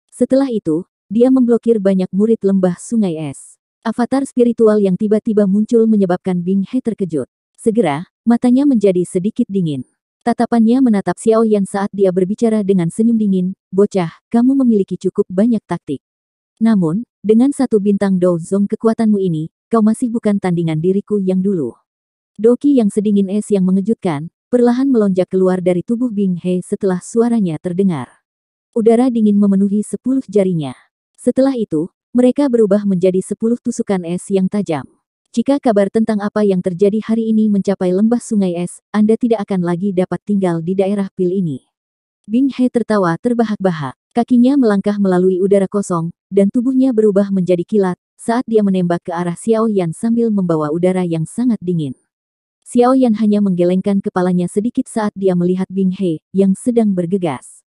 Setelah itu, dia memblokir banyak murid lembah sungai es. Avatar spiritual yang tiba-tiba muncul menyebabkan Bing He terkejut. Segera, matanya menjadi sedikit dingin. Tatapannya menatap Xiao Yan saat dia berbicara dengan senyum dingin, "Bocah, kamu memiliki cukup banyak taktik. Namun, dengan satu bintang Douzong kekuatanmu ini, kau masih bukan tandingan diriku yang dulu." Doki yang sedingin es yang mengejutkan, perlahan melonjak keluar dari tubuh Bing He setelah suaranya terdengar. Udara dingin memenuhi 10 jarinya. Setelah itu, mereka berubah menjadi 10 tusukan es yang tajam. Jika kabar tentang apa yang terjadi hari ini mencapai lembah sungai es, Anda tidak akan lagi dapat tinggal di daerah pil ini. Bing He tertawa terbahak-bahak. Kakinya melangkah melalui udara kosong, dan tubuhnya berubah menjadi kilat, saat dia menembak ke arah Xiao Yan sambil membawa udara yang sangat dingin. Xiao Yan hanya menggelengkan kepalanya sedikit saat dia melihat Bing He, yang sedang bergegas.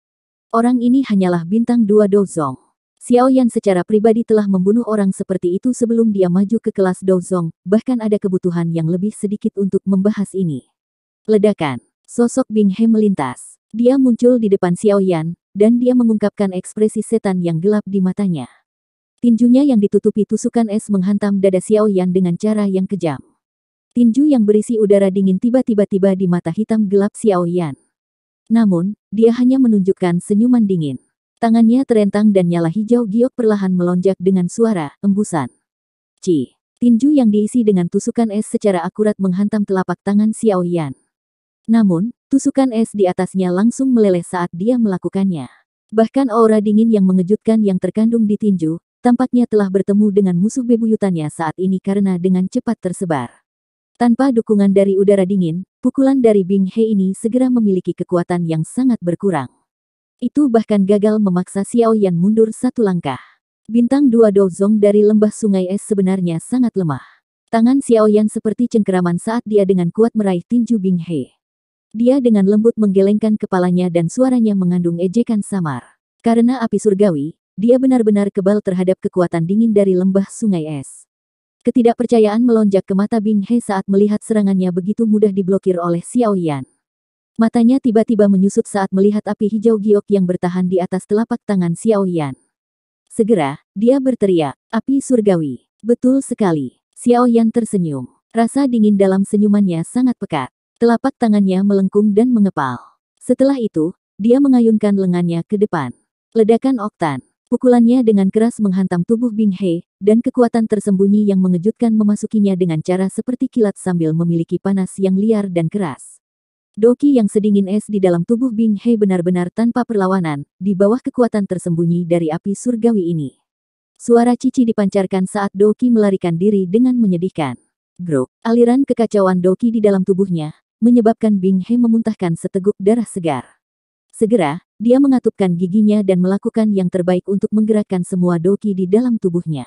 Orang ini hanyalah bintang 2 Dozong. Xiao Yan secara pribadi telah membunuh orang seperti itu sebelum dia maju ke kelas Dozong, bahkan ada kebutuhan yang lebih sedikit untuk membahas ini. Ledakan. Sosok Bing He melintas. Dia muncul di depan Xiao Yan, dan dia mengungkapkan ekspresi setan yang gelap di matanya. Tinjunya yang ditutupi tusukan es menghantam dada Xiao Yan dengan cara yang kejam. Tinju yang berisi udara dingin tiba-tiba tiba di mata hitam gelap Xiao Yan. Namun, dia hanya menunjukkan senyuman dingin. Tangannya terentang dan nyala hijau giok perlahan melonjak dengan suara embusan. Ci. Tinju yang diisi dengan tusukan es secara akurat menghantam telapak tangan Xiao Yan. Namun, tusukan es di atasnya langsung meleleh saat dia melakukannya. Bahkan aura dingin yang mengejutkan yang terkandung di tinju, tampaknya telah bertemu dengan musuh bebuyutannya saat ini karena dengan cepat tersebar. Tanpa dukungan dari udara dingin, pukulan dari Bing He ini segera memiliki kekuatan yang sangat berkurang. Itu bahkan gagal memaksa Xiao Yan mundur satu langkah. Bintang 2 Dozong dari lembah sungai es sebenarnya sangat lemah. Tangan Xiao Yan seperti cengkeraman saat dia dengan kuat meraih tinju Bing He. Dia dengan lembut menggelengkan kepalanya dan suaranya mengandung ejekan samar. Karena api surgawi, dia benar-benar kebal terhadap kekuatan dingin dari lembah sungai es. Ketidakpercayaan melonjak ke mata Bing He saat melihat serangannya begitu mudah diblokir oleh Xiao Yan. Matanya tiba-tiba menyusut saat melihat api hijau giok yang bertahan di atas telapak tangan Xiao Yan. Segera, dia berteriak, api surgawi. Betul sekali. Xiao Yan tersenyum. Rasa dingin dalam senyumannya sangat pekat. Telapak tangannya melengkung dan mengepal. Setelah itu, dia mengayunkan lengannya ke depan. Ledakan oktan. Pukulannya dengan keras menghantam tubuh Bing He, dan kekuatan tersembunyi yang mengejutkan memasukinya dengan cara seperti kilat sambil memiliki panas yang liar dan keras. Doki yang sedingin es di dalam tubuh Bing He benar-benar tanpa perlawanan, di bawah kekuatan tersembunyi dari api surgawi ini. Suara cici dipancarkan saat Doki melarikan diri dengan menyedihkan. Grok, aliran kekacauan Doki di dalam tubuhnya, menyebabkan Bing He memuntahkan seteguk darah segar. Segera, dia mengatupkan giginya dan melakukan yang terbaik untuk menggerakkan semua doki di dalam tubuhnya.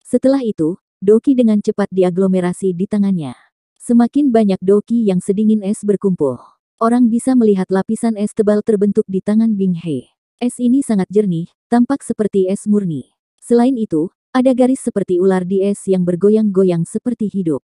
Setelah itu, doki dengan cepat diaglomerasi di tangannya. Semakin banyak doki yang sedingin es berkumpul. Orang bisa melihat lapisan es tebal terbentuk di tangan Bing He. Es ini sangat jernih, tampak seperti es murni. Selain itu, ada garis seperti ular di es yang bergoyang-goyang seperti hidup.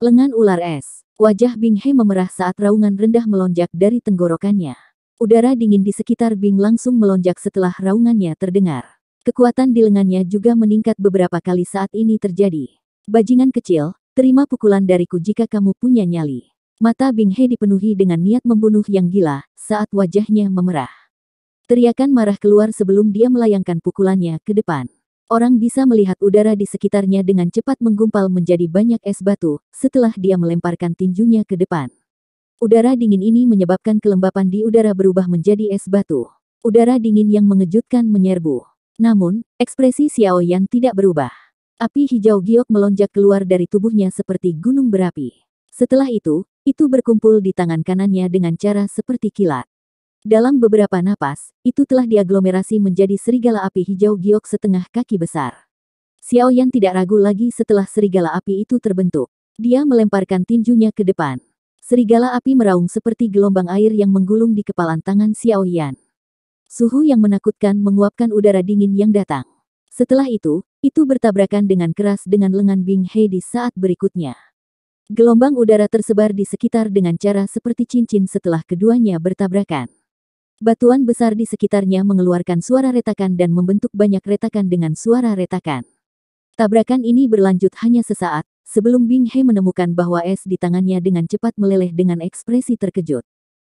Lengan ular es. Wajah Bing He memerah saat raungan rendah melonjak dari tenggorokannya. Udara dingin di sekitar Bing langsung melonjak setelah raungannya terdengar. Kekuatan di lengannya juga meningkat beberapa kali saat ini terjadi. Bajingan kecil, terima pukulan dariku jika kamu punya nyali. Mata Bing He dipenuhi dengan niat membunuh yang gila, saat wajahnya memerah. Teriakan marah keluar sebelum dia melayangkan pukulannya ke depan. Orang bisa melihat udara di sekitarnya dengan cepat menggumpal menjadi banyak es batu, setelah dia melemparkan tinjunya ke depan. Udara dingin ini menyebabkan kelembapan di udara berubah menjadi es batu. Udara dingin yang mengejutkan menyerbu. Namun, ekspresi Xiao Yan tidak berubah. Api hijau giok melonjak keluar dari tubuhnya seperti gunung berapi. Setelah itu berkumpul di tangan kanannya dengan cara seperti kilat. Dalam beberapa napas, itu telah diaglomerasi menjadi serigala api hijau giok setengah kaki besar. Xiao Yan tidak ragu lagi setelah serigala api itu terbentuk. Dia melemparkan tinjunya ke depan. Serigala api meraung seperti gelombang air yang menggulung di kepalan tangan Xiao Yan. Suhu yang menakutkan menguapkan udara dingin yang datang. Setelah itu bertabrakan dengan keras dengan lengan Bing He di saat berikutnya. Gelombang udara tersebar di sekitar dengan cara seperti cincin setelah keduanya bertabrakan. Batuan besar di sekitarnya mengeluarkan suara retakan dan membentuk banyak retakan dengan suara retakan. Tabrakan ini berlanjut hanya sesaat, sebelum Bing He menemukan bahwa es di tangannya dengan cepat meleleh dengan ekspresi terkejut.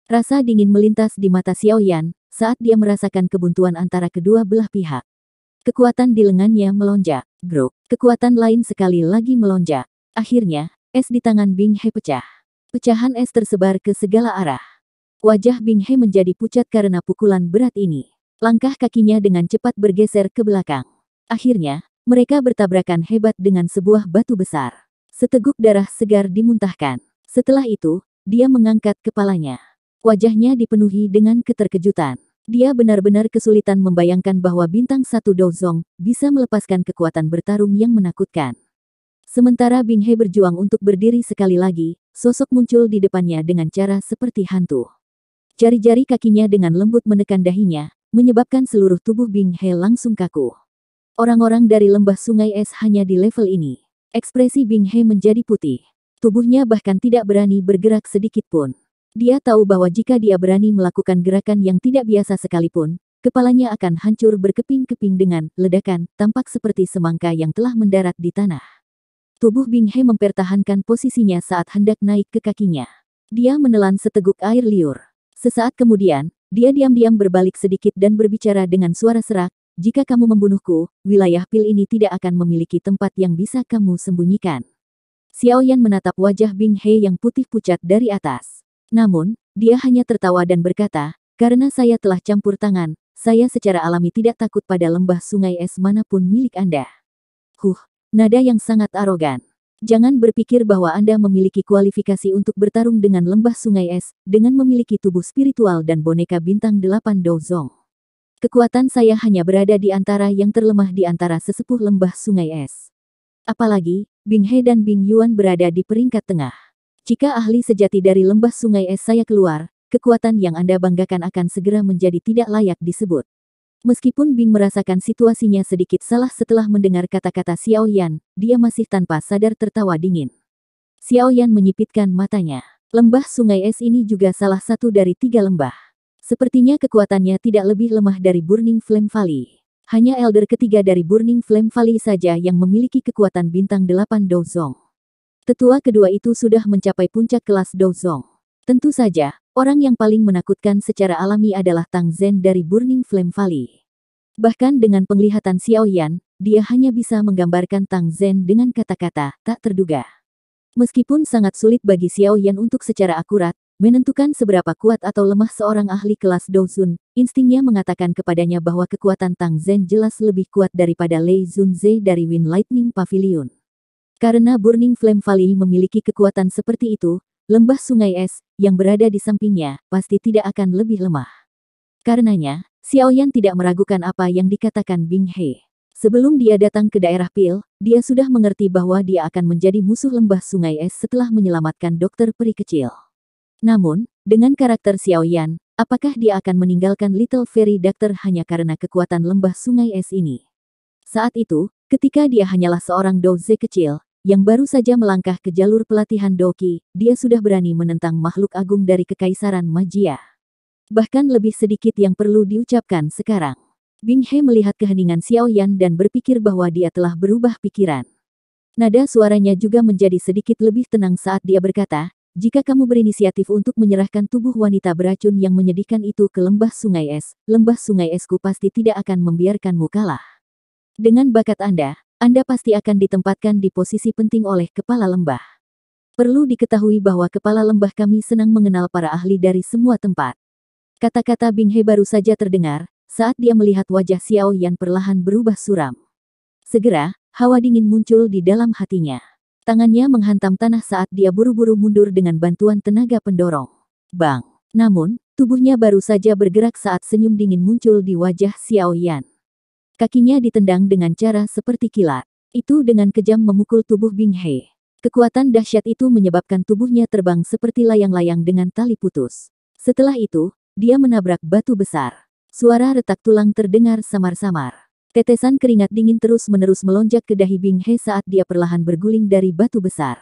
Rasa dingin melintas di mata Xiao Yan, saat dia merasakan kebuntuan antara kedua belah pihak. Kekuatan di lengannya melonjak. Grok. Kekuatan lain sekali lagi melonjak. Akhirnya, es di tangan Bing He pecah. Pecahan es tersebar ke segala arah. Wajah Bing He menjadi pucat karena pukulan berat ini. Langkah kakinya dengan cepat bergeser ke belakang. Akhirnya, Mereka bertabrakan hebat dengan sebuah batu besar. Seteguk darah segar dimuntahkan. Setelah itu, dia mengangkat kepalanya. Wajahnya dipenuhi dengan keterkejutan. Dia benar-benar kesulitan membayangkan bahwa bintang 1 Dozong bisa melepaskan kekuatan bertarung yang menakutkan. Sementara Bing He berjuang untuk berdiri sekali lagi, sosok muncul di depannya dengan cara seperti hantu. Jari-jari kakinya dengan lembut menekan dahinya, menyebabkan seluruh tubuh Bing He langsung kaku. Orang-orang dari lembah sungai es hanya di level ini. Ekspresi Bing He menjadi putih. Tubuhnya bahkan tidak berani bergerak sedikit pun. Dia tahu bahwa jika dia berani melakukan gerakan yang tidak biasa sekalipun, kepalanya akan hancur berkeping-keping dengan ledakan, tampak seperti semangka yang telah mendarat di tanah. Tubuh Bing He mempertahankan posisinya saat hendak naik ke kakinya. Dia menelan seteguk air liur. Sesaat kemudian, dia diam-diam berbalik sedikit dan berbicara dengan suara serak, "Jika kamu membunuhku, wilayah pil ini tidak akan memiliki tempat yang bisa kamu sembunyikan." Xiao Yan menatap wajah Bing He yang putih pucat dari atas. Namun, dia hanya tertawa dan berkata, "Karena saya telah campur tangan, saya secara alami tidak takut pada lembah sungai es manapun milik Anda." Nada yang sangat arogan. Jangan berpikir bahwa Anda memiliki kualifikasi untuk bertarung dengan lembah sungai es, dengan memiliki tubuh spiritual dan boneka bintang 8 Dozong. Kekuatan saya hanya berada di antara yang terlemah di antara sesepuh lembah sungai es. Apalagi, Bing He dan Bing Yuan berada di peringkat tengah. Jika ahli sejati dari lembah sungai es saya keluar, kekuatan yang Anda banggakan akan segera menjadi tidak layak disebut. Meskipun Bing merasakan situasinya sedikit salah setelah mendengar kata-kata Xiao Yan, dia masih tanpa sadar tertawa dingin. Xiao Yan menyipitkan matanya. Lembah sungai es ini juga salah satu dari 3 lembah. Sepertinya kekuatannya tidak lebih lemah dari Burning Flame Valley. Hanya elder ketiga dari Burning Flame Valley saja yang memiliki kekuatan bintang 8 Dozong. Tetua kedua itu sudah mencapai puncak kelas Dozong. Tentu saja, orang yang paling menakutkan secara alami adalah Tang Zhen dari Burning Flame Valley. Bahkan dengan penglihatan Xiao Yan, dia hanya bisa menggambarkan Tang Zhen dengan kata-kata tak terduga. Meskipun sangat sulit bagi Xiao Yan untuk secara akurat menentukan seberapa kuat atau lemah seorang ahli kelas Dozun, instingnya mengatakan kepadanya bahwa kekuatan Tang Zhen jelas lebih kuat daripada Lei Zunze dari Wind Lightning Pavilion. Karena Burning Flame Valley memiliki kekuatan seperti itu, lembah sungai es, yang berada di sampingnya, pasti tidak akan lebih lemah. Karenanya, Xiao Yan tidak meragukan apa yang dikatakan Bing He. Sebelum dia datang ke daerah pil, dia sudah mengerti bahwa dia akan menjadi musuh lembah sungai es setelah menyelamatkan dokter peri kecil. Namun, dengan karakter Xiao Yan, apakah dia akan meninggalkan Little Fairy Doctor hanya karena kekuatan lembah sungai es ini? Saat itu, ketika dia hanyalah seorang doze kecil, yang baru saja melangkah ke jalur pelatihan Doki, dia sudah berani menentang makhluk agung dari Kekaisaran Magia. Bahkan lebih sedikit yang perlu diucapkan sekarang. Bing He melihat keheningan Xiao Yan dan berpikir bahwa dia telah berubah pikiran. Nada suaranya juga menjadi sedikit lebih tenang saat dia berkata, "Jika kamu berinisiatif untuk menyerahkan tubuh wanita beracun yang menyedihkan itu ke lembah sungai esku pasti tidak akan membiarkanmu kalah. Dengan bakat Anda pasti akan ditempatkan di posisi penting oleh kepala lembah. Perlu diketahui bahwa kepala lembah kami senang mengenal para ahli dari semua tempat." Kata-kata Bing He baru saja terdengar, saat dia melihat wajah Xiao Yan perlahan berubah suram. Segera, hawa dingin muncul di dalam hatinya. Tangannya menghantam tanah saat dia buru-buru mundur dengan bantuan tenaga pendorong. Bang! Namun, tubuhnya baru saja bergerak saat senyum dingin muncul di wajah Xiao Yan. Kakinya ditendang dengan cara seperti kilat. Itu dengan kejam memukul tubuh Bing He. Kekuatan dahsyat itu menyebabkan tubuhnya terbang seperti layang-layang dengan tali putus. Setelah itu, dia menabrak batu besar. Suara retak tulang terdengar samar-samar. Tetesan keringat dingin terus-menerus melonjak ke dahi Bing He saat dia perlahan berguling dari batu besar.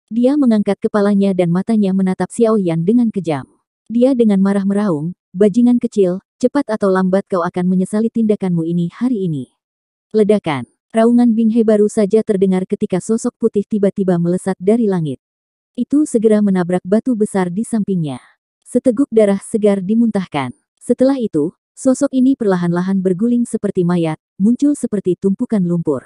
Dia mengangkat kepalanya dan matanya menatap Xiao Yan dengan kejam. Dia dengan marah meraung, "Bajingan kecil, cepat atau lambat kau akan menyesali tindakanmu ini hari ini." Ledakan. Raungan Bing He baru saja terdengar ketika sosok putih tiba-tiba melesat dari langit. Itu segera menabrak batu besar di sampingnya. Seteguk darah segar dimuntahkan. Setelah itu, sosok ini perlahan-lahan berguling seperti mayat, muncul seperti tumpukan lumpur.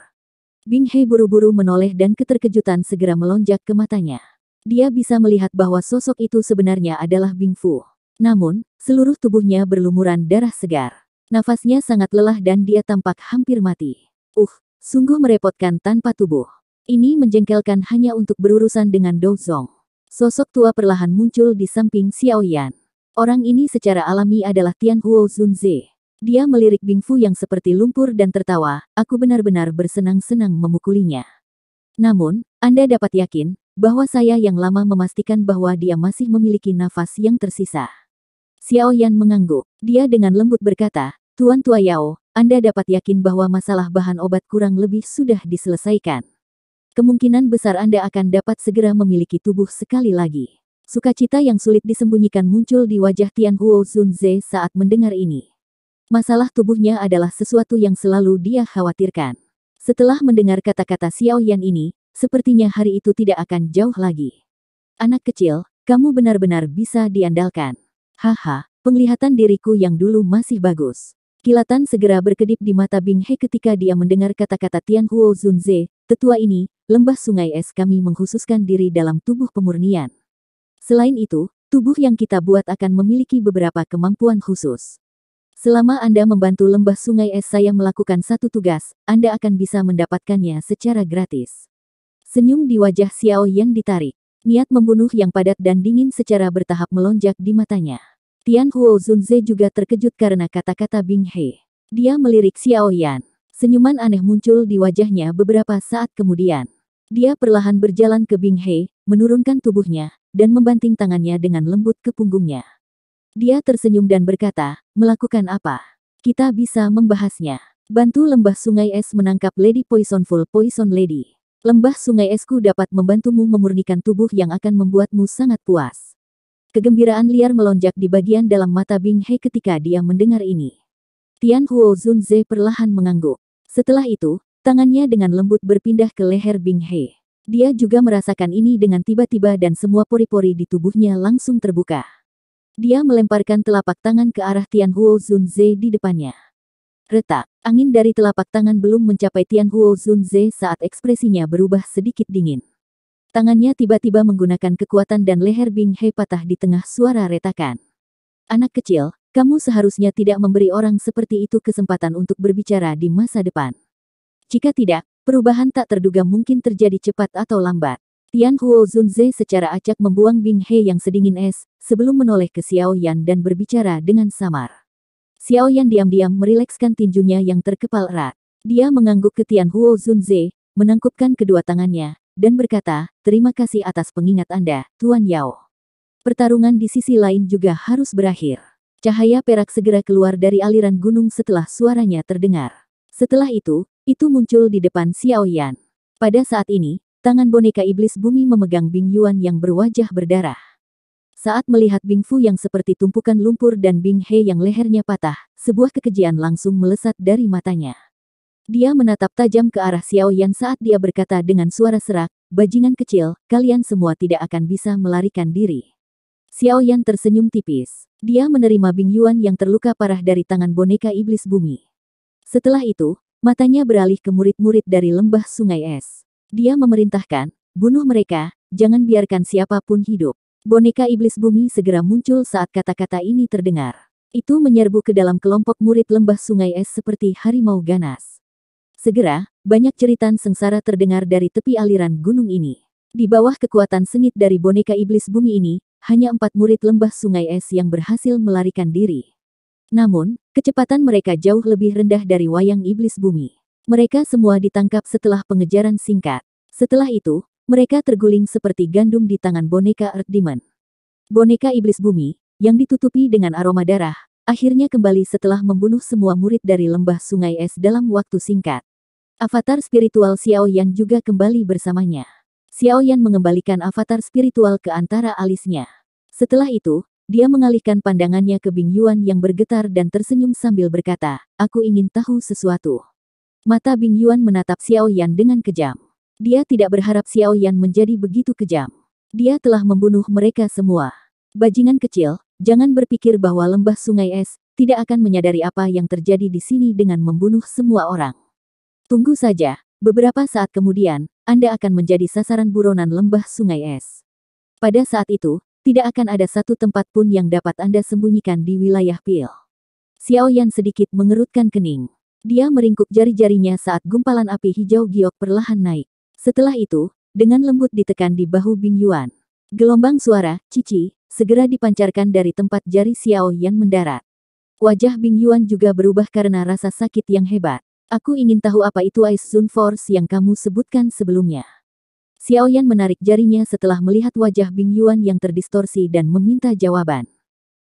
Bing He buru-buru menoleh dan keterkejutan segera melonjak ke matanya. Dia bisa melihat bahwa sosok itu sebenarnya adalah Bing Fu. Namun, seluruh tubuhnya berlumuran darah segar. Nafasnya sangat lelah dan dia tampak hampir mati. Sungguh merepotkan tanpa tubuh. Ini menjengkelkan hanya untuk berurusan dengan Do Zong. Sosok tua perlahan muncul di samping Xiao Yan. Orang ini secara alami adalah Tian Huo Zunze. Dia melirik Bing Fu yang seperti lumpur dan tertawa, aku benar-benar bersenang-senang memukulinya. Namun, Anda dapat yakin, bahwa saya yang lama memastikan bahwa dia masih memiliki nafas yang tersisa. Xiao Yan mengangguk. Dia dengan lembut berkata, Tuan Tua Yao, Anda dapat yakin bahwa masalah bahan obat kurang lebih sudah diselesaikan. Kemungkinan besar Anda akan dapat segera memiliki tubuh sekali lagi. Sukacita yang sulit disembunyikan muncul di wajah Tian Huo Zunze saat mendengar ini. Masalah tubuhnya adalah sesuatu yang selalu dia khawatirkan. Setelah mendengar kata-kata Xiao Yan ini, sepertinya hari itu tidak akan jauh lagi. Anak kecil, kamu benar-benar bisa diandalkan. Haha, penglihatan diriku yang dulu masih bagus. Kilatan segera berkedip di mata Bing He ketika dia mendengar kata-kata Tian Huo Zunze, tetua ini, lembah sungai es kami mengkhususkan diri dalam tubuh pemurnian. Selain itu, tubuh yang kita buat akan memiliki beberapa kemampuan khusus. Selama Anda membantu lembah sungai es saya melakukan satu tugas, Anda akan bisa mendapatkannya secara gratis. Senyum di wajah Xiao Yan ditarik. Niat membunuh yang padat dan dingin secara bertahap melonjak di matanya. Tian Huo Zunze juga terkejut karena kata-kata Bing He. Dia melirik Xiao Yan. Senyuman aneh muncul di wajahnya beberapa saat kemudian. Dia perlahan berjalan ke Bing He, menurunkan tubuhnya, dan membanting tangannya dengan lembut ke punggungnya. Dia tersenyum dan berkata, melakukan apa? Kita bisa membahasnya. Bantu lembah sungai es menangkap Lady Poisonful Poison Lady. Lembah sungai esku dapat membantumu memurnikan tubuh yang akan membuatmu sangat puas. Kegembiraan liar melonjak di bagian dalam mata Bing He ketika dia mendengar ini. Tian Huo Zunze perlahan mengangguk. Setelah itu, tangannya dengan lembut berpindah ke leher Bing He. Dia juga merasakan ini dengan tiba-tiba dan semua pori-pori di tubuhnya langsung terbuka. Dia melemparkan telapak tangan ke arah Tian Huo Zunze di depannya. Retak, angin dari telapak tangan belum mencapai Tian Huo Zunze saat ekspresinya berubah sedikit dingin. Tangannya tiba-tiba menggunakan kekuatan dan leher Bing He patah di tengah suara retakan. Anak kecil, kamu seharusnya tidak memberi orang seperti itu kesempatan untuk berbicara di masa depan. Jika tidak, perubahan tak terduga mungkin terjadi cepat atau lambat. Tian Huo Zunze secara acak membuang Bing He yang sedingin es, sebelum menoleh ke Xiao Yan dan berbicara dengan samar. Xiao Yan diam-diam merilekskan tinjunya yang terkepal erat. Dia mengangguk ke Tian Huo Zunze, menangkupkan kedua tangannya, dan berkata, terima kasih atas pengingat Anda, Tuan Yao. Pertarungan di sisi lain juga harus berakhir. Cahaya perak segera keluar dari aliran gunung setelah suaranya terdengar. Setelah itu muncul di depan Xiao Yan. Pada saat ini, tangan boneka iblis bumi memegang Bing Yuan yang berwajah berdarah. Saat melihat Bing Fu yang seperti tumpukan lumpur dan Bing He yang lehernya patah, sebuah kekejian langsung melesat dari matanya. Dia menatap tajam ke arah Xiao Yan saat dia berkata dengan suara serak, bajingan kecil, kalian semua tidak akan bisa melarikan diri. Xiao Yan tersenyum tipis. Dia menerima Bing Yuan yang terluka parah dari tangan boneka iblis bumi. Setelah itu, matanya beralih ke murid-murid dari lembah sungai es. Dia memerintahkan, bunuh mereka, jangan biarkan siapapun hidup. Boneka iblis bumi segera muncul saat kata-kata ini terdengar. Itu menyerbu ke dalam kelompok murid lembah sungai es seperti harimau ganas. Segera, banyak jeritan sengsara terdengar dari tepi aliran gunung ini. Di bawah kekuatan sengit dari boneka iblis bumi ini, hanya 4 murid lembah sungai es yang berhasil melarikan diri. Namun, kecepatan mereka jauh lebih rendah dari wayang iblis bumi. Mereka semua ditangkap setelah pengejaran singkat. Setelah itu, mereka terguling seperti gandum di tangan boneka Earth Demon. Boneka iblis bumi, yang ditutupi dengan aroma darah, akhirnya kembali setelah membunuh semua murid dari lembah sungai es dalam waktu singkat. Avatar spiritual Xiao Yan juga kembali bersamanya. Xiao Yan mengembalikan avatar spiritual ke antara alisnya. Setelah itu, dia mengalihkan pandangannya ke Bing Yuan yang bergetar dan tersenyum sambil berkata, aku ingin tahu sesuatu. Mata Bing Yuan menatap Xiao Yan dengan kejam. Dia tidak berharap Xiao Yan menjadi begitu kejam. Dia telah membunuh mereka semua. Bajingan kecil, jangan berpikir bahwa lembah sungai es tidak akan menyadari apa yang terjadi di sini dengan membunuh semua orang. Tunggu saja, beberapa saat kemudian, Anda akan menjadi sasaran buronan lembah sungai es. Pada saat itu, tidak akan ada satu tempat pun yang dapat Anda sembunyikan di wilayah Pil. Xiao Yan sedikit mengerutkan kening. Dia meringkuk jari-jarinya saat gumpalan api hijau giok perlahan naik. Setelah itu, dengan lembut ditekan di bahu Bing Yuan. Gelombang suara, cici, segera dipancarkan dari tempat jari Xiao Yan mendarat. Wajah Bing Yuan juga berubah karena rasa sakit yang hebat. Aku ingin tahu apa itu Ice Zone Force yang kamu sebutkan sebelumnya. Xiao Yan menarik jarinya setelah melihat wajah Bing Yuan yang terdistorsi dan meminta jawaban.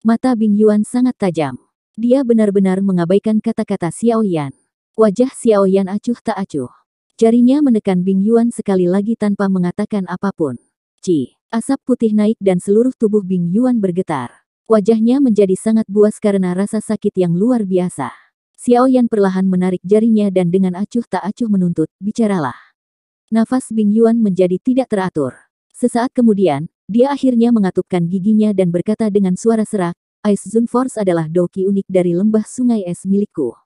Mata Bing Yuan sangat tajam. Dia benar-benar mengabaikan kata-kata Xiao Yan. Wajah Xiao Yan acuh tak acuh. Jarinya menekan Bing Yuan sekali lagi tanpa mengatakan apapun. Asap putih naik dan seluruh tubuh Bing Yuan bergetar. Wajahnya menjadi sangat buas karena rasa sakit yang luar biasa. Xiao Yan perlahan menarik jarinya dan dengan acuh tak acuh menuntut, bicaralah. Nafas Bing Yuan menjadi tidak teratur. Sesaat kemudian, dia akhirnya mengatupkan giginya dan berkata dengan suara serak, Ice Zone Force adalah doki unik dari lembah sungai es milikku.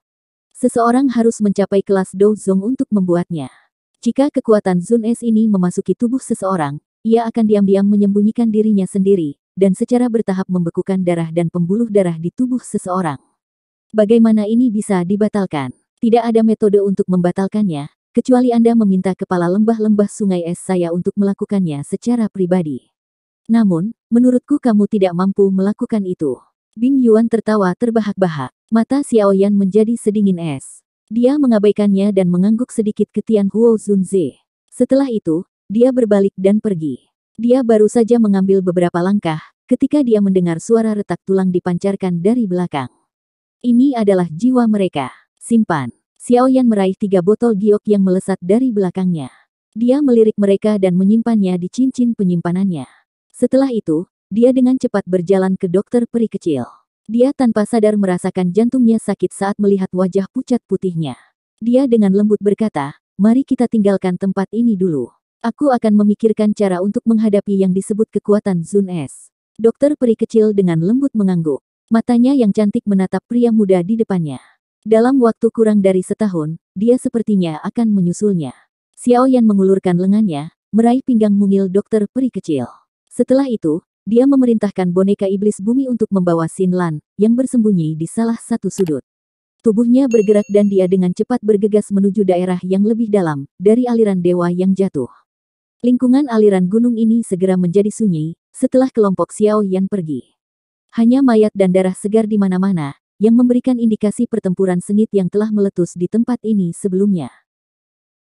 Seseorang harus mencapai kelas Douzong untuk membuatnya. Jika kekuatan Zone Es ini memasuki tubuh seseorang, ia akan diam-diam menyembunyikan dirinya sendiri, dan secara bertahap membekukan darah dan pembuluh darah di tubuh seseorang. Bagaimana ini bisa dibatalkan? Tidak ada metode untuk membatalkannya, kecuali Anda meminta kepala lembah-lembah sungai es saya untuk melakukannya secara pribadi. Namun, menurutku kamu tidak mampu melakukan itu. Bing Yuan tertawa terbahak-bahak. Mata Xiao Yan menjadi sedingin es. Dia mengabaikannya dan mengangguk sedikit ke Tian Huo Zunze. Setelah itu, dia berbalik dan pergi. Dia baru saja mengambil beberapa langkah, ketika dia mendengar suara retak tulang dipancarkan dari belakang. Ini adalah jiwa mereka. Simpan. Xiao Yan meraih 3 botol giok yang melesat dari belakangnya. Dia melirik mereka dan menyimpannya di cincin penyimpanannya. Setelah itu, dia dengan cepat berjalan ke dokter peri kecil. Dia tanpa sadar merasakan jantungnya sakit saat melihat wajah pucat putihnya. Dia dengan lembut berkata, mari kita tinggalkan tempat ini dulu. Aku akan memikirkan cara untuk menghadapi yang disebut kekuatan Zone Es. Dokter peri kecil dengan lembut mengangguk. Matanya yang cantik menatap pria muda di depannya. Dalam waktu kurang dari setahun, dia sepertinya akan menyusulnya. Xiao Yan mengulurkan lengannya, meraih pinggang mungil dokter peri kecil. Setelah itu, dia memerintahkan boneka iblis bumi untuk membawa Xin Lan, yang bersembunyi di salah satu sudut. Tubuhnya bergerak dan dia dengan cepat bergegas menuju daerah yang lebih dalam, dari aliran dewa yang jatuh. Lingkungan aliran gunung ini segera menjadi sunyi, setelah kelompok Xiao Yan pergi. Hanya mayat dan darah segar di mana-mana, yang memberikan indikasi pertempuran sengit yang telah meletus di tempat ini sebelumnya.